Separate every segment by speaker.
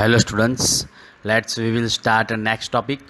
Speaker 1: Hello students, we will start a next topic.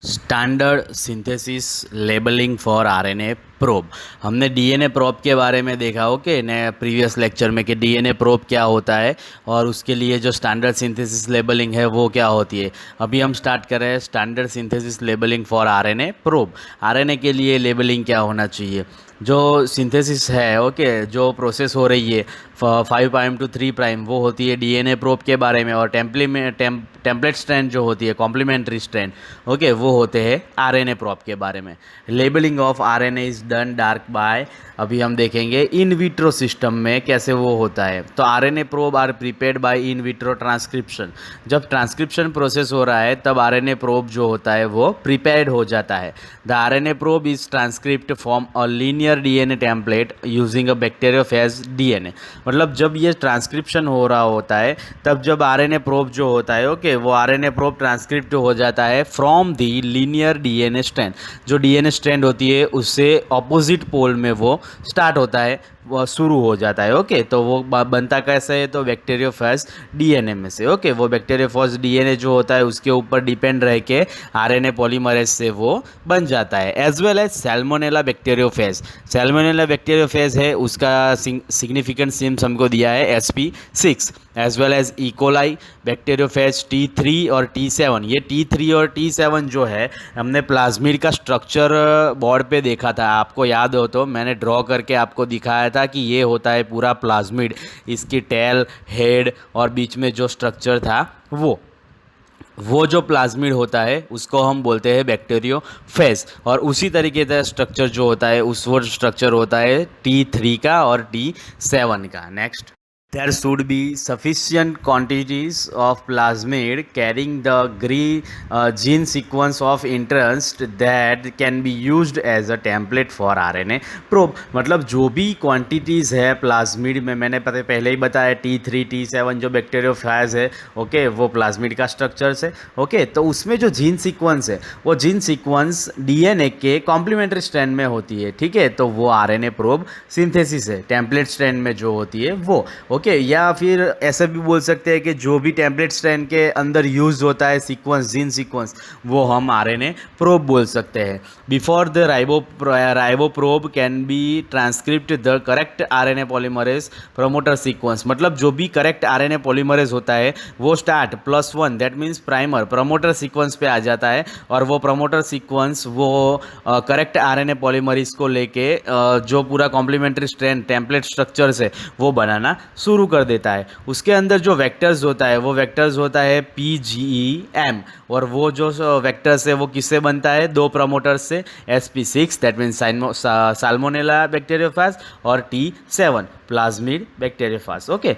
Speaker 1: Standard synthesis labelling for RNA probe. हमने DNA probe के बारे में देखा okay ने प्रीवियस लेक्चर में कि डीएनए प्रोब क्या होता है और उसके लिए जो स्टैंडर्ड सिंथेसिस लेबलिंग है वो क्या होती है। अभी हम स्टार्ट कर रहे हैं standard synthesis labelling for RNA probe. RNA के लिए लेबलिंग क्या होना चाहिए। जो सिंथेसिस है ओके जो प्रोसेस हो रही है 5' to 3' वो होती है डीएनए प्रोब के बारे में, और टेम्पलेट स्ट्रैंड जो होती है कॉम्प्लीमेंट्री स्ट्रैंड ओके वो होते हैं आरएनए प्रोब के बारे में। Labelling of RNA is done dark bye, अभी हम देखेंगे इन विट्रो सिस्टम में कैसे वो होता है। तो RNA probe are prepared by in vitro transcription. जब ट्रांसक्रिप्शन प्रोसेस हो रहा है तब आरएनए प्रोब जो होता है वो प्रिपेयर्ड हो जाता है। The RNA probe is transcript from a linear DNA template using a bacteriophage DNA. मतलब जब ये ट्रांसक्रिप्शन हो रहा होता है तब जब आरएनए प्रोब जो होता है ओके वो आरएनए प्रोब ट्रांसक्रिप्ट हो जाता है from the linear DNA strand. जो डीएनए स्ट्रैंड होती है उससे ऑपोजिट पोल में वो स्टार्ट होता है, वो शुरू हो जाता है ओके। तो वो बनता कैसे है, तो बैक्टीरियोफेज डीएनए में से ओके। वो बैक्टीरियोफेज डीएनए जो होता है उसके ऊपर डिपेंड रह के आरएनए पॉलीमरेज से वो बन जाता है। As well as salmonella bacteriophage. Salmonella bacteriophage है उसका सिग्निफिकेंट सिम्स हमको दिया है sp6। As well as E coli bacteriophage T3 और T7। ये T3 और T7 जो है हमने प्लाज्मिड का स्ट्रक्चर बोर्ड पे देखा था, आपको याद हो तो मैंने ड्रॉ करके आपको दिखाया था कि ये होता है पूरा प्लाज्मिड, इसकी टेल हेड और बीच में जो स्ट्रक्चर था वो जो प्लाज्मिड होता है उसको हम बोलते हैं बैक्टीरियोफेज। और उसी तरीके का स्ट्रक्चर जो होता है उस वो स्ट्रक्चर होता है T3 का और T7 का। Next, there should be sufficient quantities of plasmid carrying the gene sequence of interest that can be used as a template for RNA probe। मतलब जो भी क्वांटिटीज़ है प्लाज्मिड में, मैंने पहले ही बताया T3 T7 जो बैक्टीरियोफेज है ओके वो प्लाज्मिड का स्ट्रक्चर्स है ओके। तो उसमें जो जीन सीक्वेंस है वो जीन सीक्वेंस डीएनए के कॉम्प्लीमेंट्री स्ट्रैंड में होती है, ठीक है। तो वो आरएनए प्रोब सिंथेसिस है टेम्पलेट स्ट्रैंड में जो होती है वो ओके। या फिर ऐसा भी बोल सकते हैं कि जो भी टेम्पलेट स्ट्रैंड के अंदर यूज होता है सीक्वेंस जीन सीक्वेंस वो हम आरएनए प्रोब बोल सकते हैं। Before the ribo probe can be transcript the correct RNA polymerase promoter sequence. मतलब जो भी करेक्ट आरएनए पॉलीमरेज होता है वो start +1 that means primer promoter sequence पे आ जाता है, और वो प्रमोटर सीक्वेंस वो करेक्ट आरएनए पॉलीमरेज को लेके जो पूरा कॉम्प्लीमेंट्री स्ट्रैंड टेम्पलेट स्ट्रक्चर्स है वो बनाना शुरू कर देता है। उसके अंदर जो वेक्टर्स होता है वो वेक्टर्स होता है PGEM, और वो जो वेक्टर्स है वो किससे बनता है, दो प्रमोटर्स से sp6 that means salmonella bacteriophage और T7 प्लाज्मिड बैक्टीरियोफेज ओके।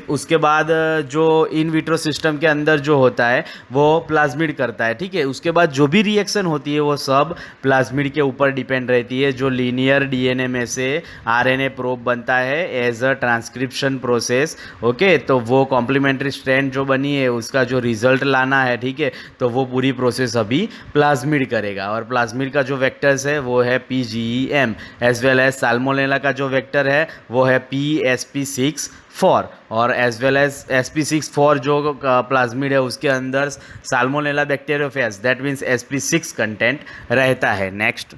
Speaker 1: उसके बाद जो इन विट्रो सिस्टम के अंदर जो होता है वो प्लाज्मिड करता है, ठीक है। उसके बाद जो भी रिएक्शन होती है वो सब प्लाज्मिड के ऊपर डिपेंड रहती है। जो लीनियर डीएनए में से आरएनए प्रोब बनता है as a transcription process okay. तो वो कॉम्प्लीमेंट्री स्ट्रैंड जो बनी है उसका जो रिजल्ट लाना है, ठीक है, तो वो पूरी प्रोसेस अभी प्लाज्मिड करेगा। और प्लाज्मिड का जो वेक्टर्स है वो है PGEM, as well as salmonella का जो वेक्टर है वो है PSP6 4, और एज वेल एज sp6 जो प्लाज्मिड है उसके अंदर salmonella bacteriophage that means sp6 content रहता है। नेक्स्ट,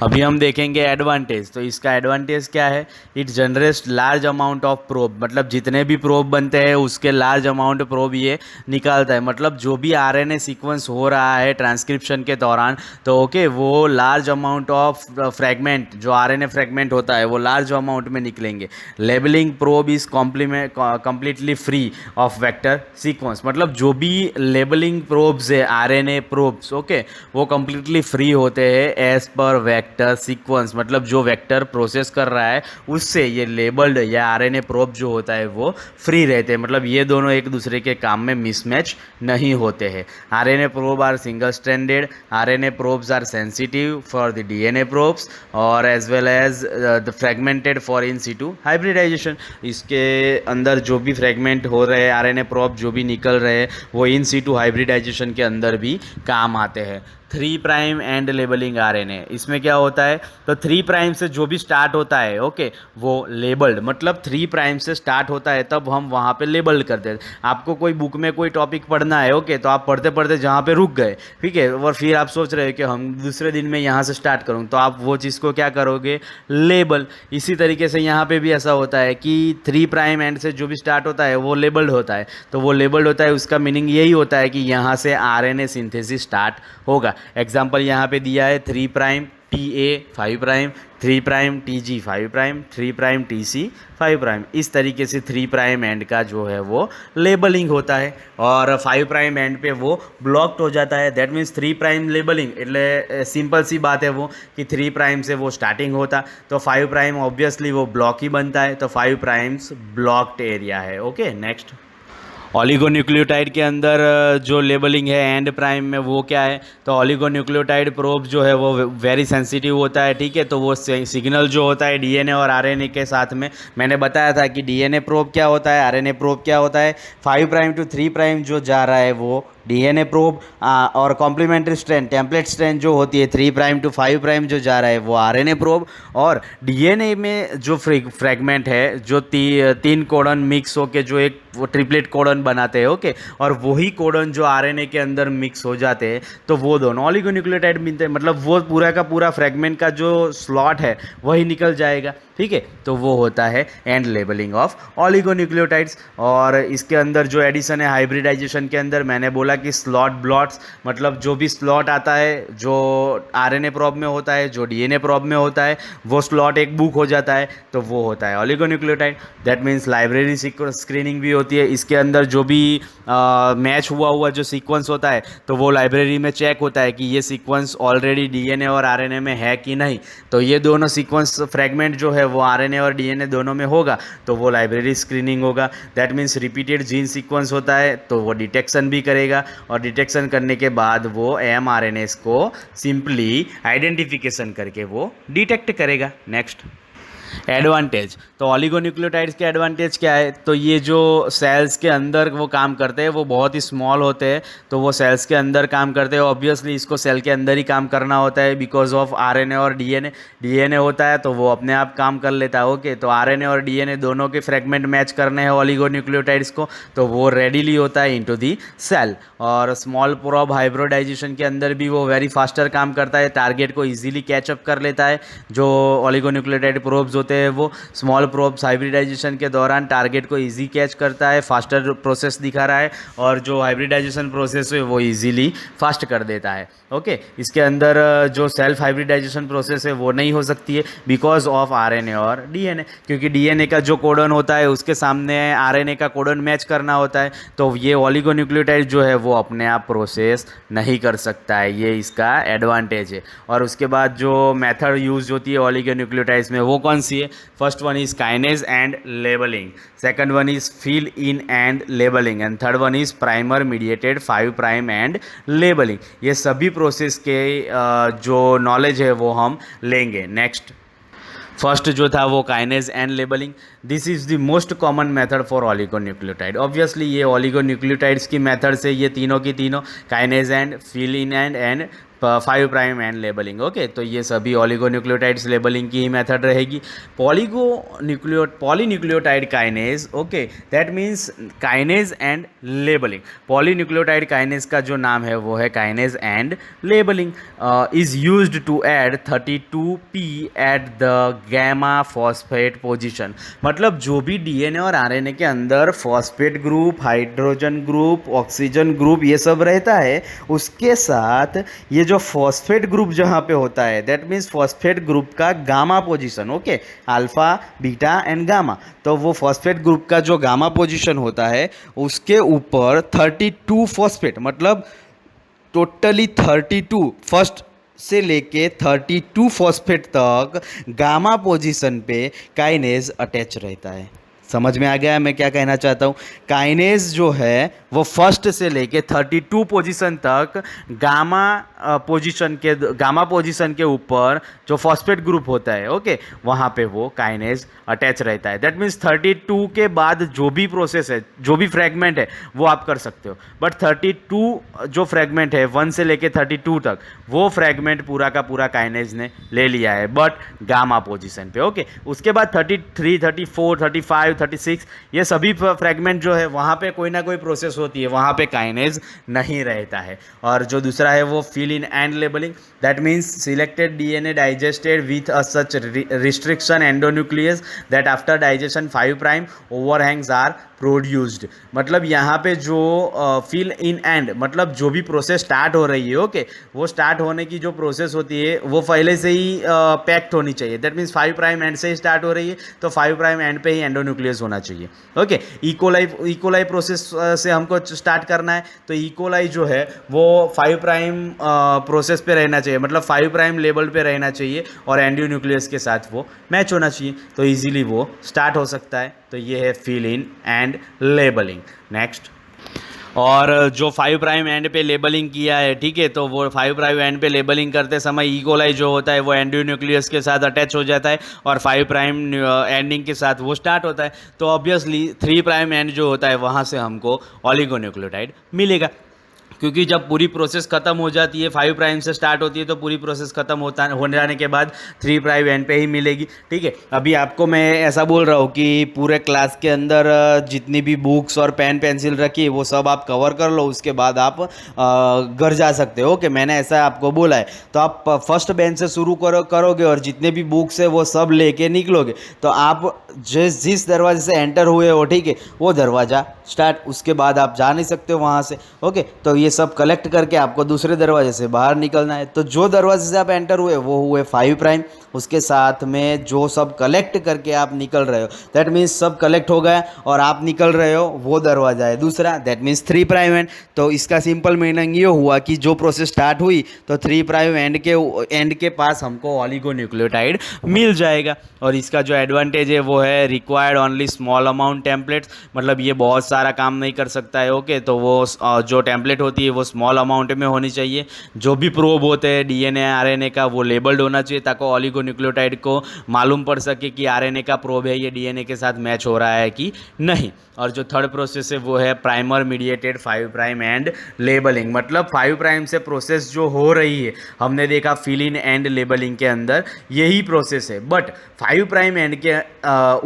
Speaker 1: अभी हम देखेंगे एडवांटेज। तो इसका एडवांटेज क्या है, it generates large amount of probe. मतलब जितने भी प्रोब बनते हैं उसके लार्ज अमाउंट प्रोब ये निकालता है। मतलब जो भी आरएनए सीक्वेंस हो रहा है ट्रांसक्रिप्शन के दौरान तो ओके वो लार्ज अमाउंट ऑफ फ्रैगमेंट जो आरएनए फ्रैगमेंट होता है वो लार्ज अमाउंट में निकलेंगे। Labelling probe is completely free of vector sequence. मतलब जो भी लेबलिंग प्रोब्स है आरएनए प्रोब्स ओके वो कम्प्लीटली फ्री होते हैं एज पर वेक्टर सीक्वेंस। मतलब जो वेक्टर प्रोसेस कर रहा है उससे ये लेबल्ड या आरएनए प्रोब जो होता है वो फ्री रहते हैं। मतलब ये दोनों एक दूसरे के काम में मिसमैच नहीं होते हैं। RNA probe are single stranded, RNA probes are sensitive for the DNA probes और as well as the fragmented for in situ hybridisation. इसके अंदर जो भी फ्रेगमेंट हो रहे हैं आरएनए प्रोब जो भी निकल रहे हैं वो इन सिटू हाइब्रिडाइजेशन के अंदर भी काम आते हैं। 3 प्राइम एंड लेबलिंग आरएनए। इसमें क्या होता है, तो 3 प्राइम से जो भी स्टार्ट होता है ओके वो लेबल्ड, मतलब 3 प्राइम से स्टार्ट होता है तब हम वहाँ पे लेबल्ड करते हैं। आपको कोई बुक में कोई टॉपिक पढ़ना है ओके, तो आप पढ़ते पढ़ते जहाँ पे रुक गए, ठीक है, और फिर आप सोच रहे हो कि हम दूसरे दिन में यहाँ से स्टार्ट करूँ, तो आप वो चीज़ को क्या करोगे, लेबल। इसी तरीके से यहाँ पे भी ऐसा होता है कि 3 प्राइम एंड से जो भी स्टार्ट होता है वो लेबल्ड होता है, तो वो लेबल्ड होता है, उसका मीनिंग यही होता है कि यहाँ से आरएनए सिंथेसिस स्टार्ट होगा। एग्जाम्पल यहाँ पे दिया है 3 prime T A 5 prime, 3 prime T G 5 prime, 3 prime T C 5 prime. इस तरीके से 3 प्राइम एंड का जो है वो लेबलिंग होता है और 5 प्राइम एंड पे वो ब्लॉक्ड हो जाता है। दैट मीन्स 3 प्राइम लेबलिंग એટલે सिंपल सी बात है वो कि 3 प्राइम से वो स्टार्टिंग होता तो 5 प्राइम ऑब्वियसली वो ब्लॉक ही बनता है, तो 5 प्राइम्स ब्लॉक्ड एरिया है। ओके नेक्स्ट, ऑलिगोन्यूक्लियोटाइड के अंदर जो लेबलिंग है एंड प्राइम में वो क्या है, तो ऑलिगोन्यूक्लियोटाइड प्रोब जो है वो वेरी सेंसिटिव होता है, ठीक है, तो वो सिग्नल जो होता है डीएनए और आरएनए के साथ में, मैंने बताया था कि डीएनए प्रोब क्या होता है, आरएनए प्रोब क्या होता है। 5 प्राइम टू 3 प्राइम जो जा रहा है वो डीएनए प्रोब, और कॉम्प्लीमेंट्री स्ट्रैंड टेम्पलेट स्ट्रैंड जो होती है 3 प्राइम टू 5 प्राइम जो जा रहा है वो आरएनए प्रोब। और डीएनए में जो फ्रेगमेंट है जो 3 कोडन मिक्स होके जो एक वो ट्रिपलेट कोडन बनाते हैं ओके, और वही कोडन जो आरएनए के अंदर मिक्स हो जाते हैं, तो वो दोनों ऑलिगोन्यूक्लियोटाइड मिलते हैं, मतलब वो पूरा का पूरा फ्रेगमेंट का जो स्लॉट है वही निकल जाएगा, ठीक है, तो वो होता है एंड लेबलिंग ऑफ ऑलिगोन्यूक्लियोटाइड्स। और इसके अंदर जो एडिशन है हाइब्रिडाइजेशन के अंदर, मैंने बोला कि स्लॉट ब्लॉट्स, मतलब जो भी स्लॉट आता है जो आरएनए प्रोब में होता है, जो डीएनए प्रोब में होता है, वो स्लॉट एक बुक हो जाता है, तो वो होता है oligonucleotide. That means library screening भी होती है, इसके अंदर जो भी मैच हुआ जो सीक्वेंस होता है तो वो लाइब्रेरी में चेक होता है कि ये सीक्वेंस ऑलरेडी डीएनए और आरएनए में है कि नहीं, तो ये दोनों सीक्वेंस फ्रेगमेंट जो है वो आरएनए और डीएनए दोनों में होगा, तो वो लाइब्रेरी स्क्रीनिंग होगा। That means repeated gene sequence होता है तो वो डिटेक्शन भी करेगा, और डिटेक्शन करने के बाद वो एमआरएनएस को सिंपली आइडेंटिफिकेशन करके वो डिटेक्ट करेगा। नेक्स्ट, एडवांटेज, तो ऑलिगोन्यूक्लियोटाइड्स के एडवांटेज क्या है, तो ये जो सेल्स के अंदर वो काम करते हैं वो बहुत ही स्मॉल होते हैं, तो वो सेल्स के अंदर काम करते हैं, ऑब्वियसली इसको सेल के अंदर ही काम करना होता है बिकॉज ऑफ आरएनए और डीएनए होता है तो वो अपने आप काम कर लेता है ओके, तो आरएनए और डीएनए दोनों के फ्रेगमेंट मैच करने हैं ऑलिगोन्यूक्लियोटाइड्स को, तो वो रेडीली होता है इनटू दी सेल। और स्मॉल प्रोब हाइब्रिडाइजेशन के अंदर भी वो वेरी फास्टर काम करता है, टारगेट को इजीली कैचअप कर लेता है। जो ऑलिगोन्यूक्लियोटाइड प्रोब्स होते हैं वो स्मॉल प्रोब्स हाइब्रिडाइजेशन के दौरान टारगेट को इजी कैच करता है, फास्टर प्रोसेस दिखा रहा है, और जो हाइब्रिडाइजेशन प्रोसेस है वो इजीली फास्ट कर देता है ओके। इसके अंदर जो सेल्फ हाइब्रिडाइजेशन प्रोसेस है वो नहीं हो सकती है बिकॉज ऑफ आरएनए और डीएनए, क्योंकि डीएनए का जो कोडन होता है उसके सामने आरएनए का कोडन मैच करना होता है, तो ये ऑलिगोन्यूक्लियोटाइड जो है वो अपने आप प्रोसेस नहीं कर सकता है, ये इसका एडवांटेज है। और उसके बाद जो मेथड यूज होती है ऑलिगोन्यूक्लियोटाइड्स में वो कौन सी है, first one is kinase end labeling, second one is fill in end labeling, and third one is primer mediated 5 prime end labeling. ये सभी प्रोसेस के जो नॉलेज है वो हम लेंगे। नेक्स्ट, फर्स्ट जो था वो kinase end labeling, this is the most common method for oligonucleotide. Obviously ये ऑलिगोन्यूक्लियोटाइड्स की मेथड से ये तीनों की तीनों kinase end fill in end 5 prime end labeling okay, तो ये सभी ऑलिगोन्यूक्लियोटाइड्स लेबलिंग की ही मेथड रहेगी। Polynucleotide kinase okay, that means kinase end labeling. Polynucleotide kinase का जो नाम है वो है kinase end labeling, is used to add 32P at the gamma phosphate position. मतलब जो भी डीएनए और आरएनए के अंदर phosphate group, hydrogen group, oxygen group ये सब रहता है, उसके साथ ये जो फॉस्फेट ग्रुप जहाँ पे होता है दैट मीन्स फॉस्फेट ग्रुप का gamma position okay, alpha beta and gamma, तो वो फॉस्फेट ग्रुप का जो गामा पोजीशन होता है उसके ऊपर 32 फॉस्फेट, मतलब टोटली 32 फर्स्ट से लेके 32 फॉस्फेट तक गामा पोजीशन पे काइनेज अटैच रहता है। समझ में आ गया मैं क्या कहना चाहता हूँ। काइनेज जो है वो फर्स्ट से लेके 32 पोजीशन तक गामा पोजीशन के ऊपर जो फॉस्फेट ग्रुप होता है, ओके, वहाँ पे वो काइनेज अटैच रहता है। दैट मीन्स 32 के बाद जो भी प्रोसेस है, जो भी फ्रेगमेंट है, वो आप कर सकते हो। बट 32 जो फ्रेगमेंट है 1 से लेके 32 तक, वो फ्रेगमेंट पूरा का पूरा काइनेज ने ले लिया है, बट गामा पोजीशन पे, ओके। उसके बाद 33, 34, 35, 36 ये सभी फ्रेगमेंट जो है वहाँ पे कोई ना कोई प्रोसेस होती है, वहाँ पे काइनेज नहीं रहता है। और जो दूसरा है वो fill in end labeling, that means selected DNA digested with a such restriction endonuclease that after digestion 5 prime overhangs are produced. मतलब यहाँ पे जो फिल इन एंड मतलब जो भी प्रोसेस स्टार्ट हो रही है, ओके, वो स्टार्ट होने की जो प्रोसेस होती है वो पहले से ही पैक्ट होनी चाहिए। दैट मीन्स 5 प्राइम एंड से ही स्टार्ट हो रही है, तो 5 प्राइम एंड पे ही एंडोन्यूक्लियस होना चाहिए, ओके। इकोलाई प्रोसेस से हमको स्टार्ट करना है, तो इकोलाई जो है वो 5 प्राइम प्रोसेस पे रहना चाहिए, मतलब 5 प्राइम लेवल पे रहना चाहिए और एंडोन्यूक्लियस के साथ वो मैच होना चाहिए, तो इजीली वो स्टार्ट हो सकता है। तो ये है fill in end labeling. Next, और जो 5 प्राइम एंड पे लेबलिंग किया है, ठीक है, तो वो 5 प्राइम एंड पे लेबलिंग करते समय इकोलाई जो होता है वो एंडोन्यूक्लियस के साथ अटैच हो जाता है और 5 प्राइम एंडिंग के साथ वो स्टार्ट होता है, तो ऑब्वियसली 3 प्राइम एंड जो होता है वहाँ से हमको ऑलिगोन्यूक्लियोटाइड मिलेगा, क्योंकि जब पूरी प्रोसेस खत्म हो जाती है, 5 प्राइम से स्टार्ट होती है, तो पूरी प्रोसेस खत्म हो जाने के बाद 3 प्राइम एंड पे ही मिलेगी, ठीक है। अभी आपको मैं ऐसा बोल रहा हूँ कि पूरे क्लास के अंदर जितनी भी बुक्स और पेन पेंसिल रखी है वो सब आप कवर कर लो, उसके बाद आप घर जा सकते हो, ओके। मैंने ऐसा आपको बोला है, तो आप फर्स्ट बेंच से शुरू करोगे और जितने भी बुक्स है वो सब लेके निकलोगे, तो आप जिस दरवाजे से एंटर हुए हो, ठीक है, वो दरवाज़ा स्टार्ट, उसके बाद आप जा नहीं सकते हो वहाँ से, ओके। तो ये सब कलेक्ट करके आपको दूसरे दरवाजे से बाहर निकलना है। तो जो दरवाजे से आप एंटर हुए वो हुए 5 प्राइम, उसके साथ में जो सब कलेक्ट करके आप निकल रहे हो, दैट मीन्स सब कलेक्ट हो गया और आप निकल रहे हो, वो दरवाज़ा है दूसरा, दैट मीन्स 3 प्राइम एंड। तो इसका सिंपल मीनिंग ये हुआ कि जो प्रोसेस स्टार्ट हुई तो 3 प्राइम एंड के पास हमको ऑलिगोन्यूक्लियोटाइड मिल जाएगा। और इसका जो एडवांटेज है वो है required only small amount templates, मतलब ये बहुत सारा काम नहीं कर सकता है, ओके। तो वो जो टेम्पलेट होती है वो स्मॉल अमाउंट में होनी चाहिए। जो भी प्रोब होते हैं डीएनए आरएनए का वो लेबल्ड होना चाहिए, ताकि ऑलिगोन्यूक्लियोटाइड को मालूम पड़ सके कि आरएनए का प्रोब है, ये डीएनए के साथ मैच हो रहा है कि नहीं। और जो थर्ड प्रोसेस है वो है primer mediated 5 prime end labelling, मतलब 5 प्राइम से प्रोसेस जो हो रही है, हमने देखा फिल इन एंड लेबलिंग के अंदर यही प्रोसेस है, बट 5 प्राइम एंड के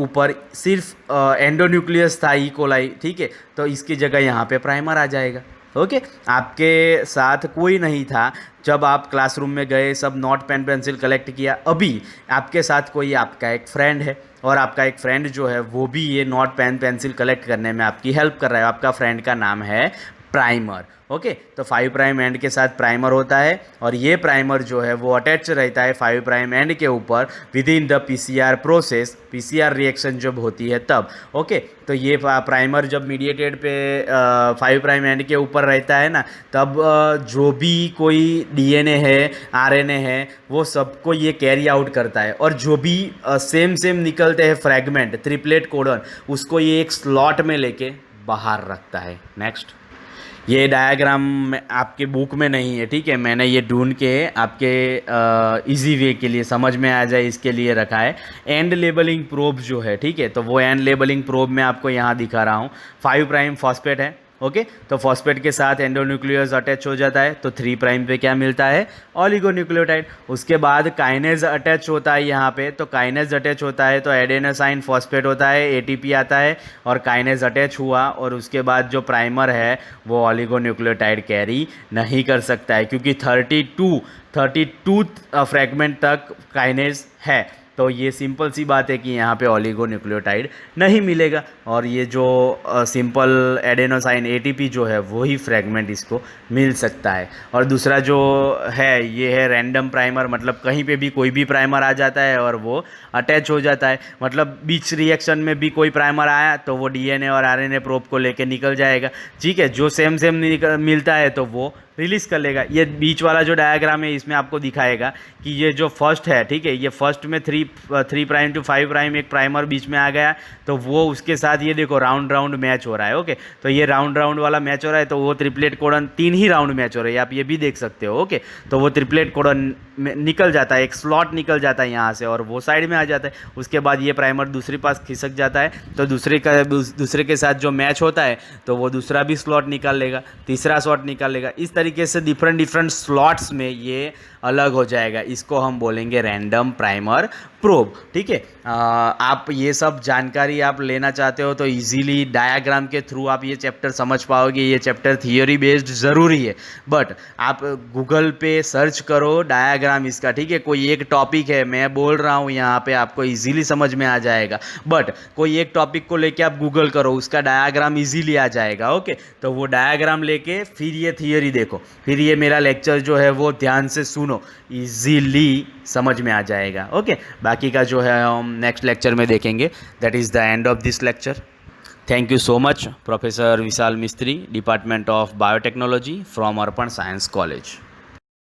Speaker 1: ऊपर सिर्फ एंडोन्यूक्लियस था इकोलाई, ठीक है, तो इसकी जगह यहाँ पे प्राइमर आ जाएगा, ओके। आपके साथ कोई नहीं था जब आप क्लासरूम में गए, सब नोट पेन पेंसिल कलेक्ट किया, अभी आपके साथ कोई आपका एक फ्रेंड है और आपका एक फ्रेंड जो है वो भी ये नोट पेन पेंसिल कलेक्ट करने में आपकी हेल्प कर रहा है। आपका फ्रेंड का नाम है प्राइमर, ओके। तो 5 प्राइम एंड के साथ प्राइमर होता है और ये प्राइमर जो है वो अटैच रहता है 5 प्राइम एंड के ऊपर with in the PCR process, PCR reaction जब होती है तब, ओके। तो ये प्राइमर जब मीडिएटेड पे 5 प्राइम एंड के ऊपर रहता है ना, तब जो भी कोई डीएनए है, आरएनए है, वो सबको ये कैरी आउट करता है, और जो भी सेम निकलते हैं फ्रैगमेंट, ट्रिपलेट कोडन, उसको ये एक स्लॉट में लेके बाहर रखता है। नेक्स्ट, ये डायग्राम आपके बुक में नहीं है, ठीक है, मैंने ये ढूंढ के आपके इजी वे के लिए समझ में आ जाए इसके लिए रखा है। एंड लेबलिंग प्रोब जो है, ठीक है, तो वो एंड लेबलिंग प्रोब मैं आपको यहाँ दिखा रहा हूँ। 5 प्राइम फॉस्फेट है, ओके। तो फॉस्फेट के साथ एंडोन्यूक्लियस अटैच हो जाता है, तो 3 प्राइम पे क्या मिलता है, ऑलिगोन्यूक्लियोटाइड। उसके बाद काइनेज अटैच होता है यहाँ पे, तो काइनेज अटैच होता है तो एडेनोसाइन फॉस्फेट होता है, एटीपी आता है और काइनेज अटैच हुआ, और उसके बाद जो प्राइमर है वो ऑलिगोन्यूक्लियोटाइड कैरी नहीं कर सकता है, क्योंकि 32 फ्रैगमेंट तक काइनेज है। तो ये सिंपल सी बात है कि यहाँ पे ऑलिगोन्यूक्लियोटाइड नहीं मिलेगा, और ये जो सिंपल एडेनोसाइन एटीपी जो है वही फ्रैगमेंट इसको मिल सकता है। और दूसरा जो है ये है रैंडम प्राइमर, मतलब कहीं पे भी कोई भी प्राइमर आ जाता है और वो अटैच हो जाता है, मतलब बीच रिएक्शन में भी कोई प्राइमर आया तो वो डीएनए और आरएनए प्रोब को लेके निकल जाएगा, ठीक है। जो सेम मिलता है तो वो रिलीज़ कर लेगा। ये बीच वाला जो डायग्राम है इसमें आपको दिखाएगा कि ये जो फर्स्ट है, ठीक है, ये फर्स्ट में 3' to 5' एक प्राइमर बीच में आ गया, तो वो उसके साथ ये देखो राउंड राउंड मैच हो रहा है। ओके, तो ये राउंड राउंड वाला मैच हो रहा है, तो वो ट्रिपलेट कोडन 3 ही राउंड मैच हो रही है, आप ये भी देख सकते हो। ओके, तो वो ट्रिपलेट कोडन निकल जाता है, एक स्लॉट निकल जाता है यहाँ से और वो साइड में आ जाता है। उसके बाद ये प्राइमर दूसरे पास खिसक जाता है, तो दूसरे के साथ जो मैच होता है तो वो दूसरा भी स्लॉट निकाल लेगा, तीसरा स्लॉट निकाल लेगा। इस तरीके से डिफरेंट स्लॉट्स में ये अलग हो जाएगा। इसको हम बोलेंगे रैंडम प्राइमर प्रोब। ठीक है, आप ये सब जानकारी आप लेना चाहते हो तो इजीली डायग्राम के थ्रू आप ये चैप्टर समझ पाओगे। ये चैप्टर थियोरी बेस्ड ज़रूरी है, बट आप गूगल पे सर्च करो डायग्राम इसका। ठीक है, कोई एक टॉपिक है, मैं बोल रहा हूँ यहाँ पे आपको इजीली समझ में आ जाएगा, बट कोई एक टॉपिक को लेके आप गूगल करो, उसका डायग्राम इजीली आ जाएगा। ओके, तो वो डायग्राम लेके फिर ये थियोरी देखो, फिर ये मेरा लेक्चर जो है वो ध्यान से सुनो, इजीली समझ में आ जाएगा। ओके, बाकी का जो है हम नेक्स्ट लेक्चर में देखेंगे। That is the end of this lecture. Thank you so much, professor Vishal Mistry, department of biotechnology from Arpan Science college.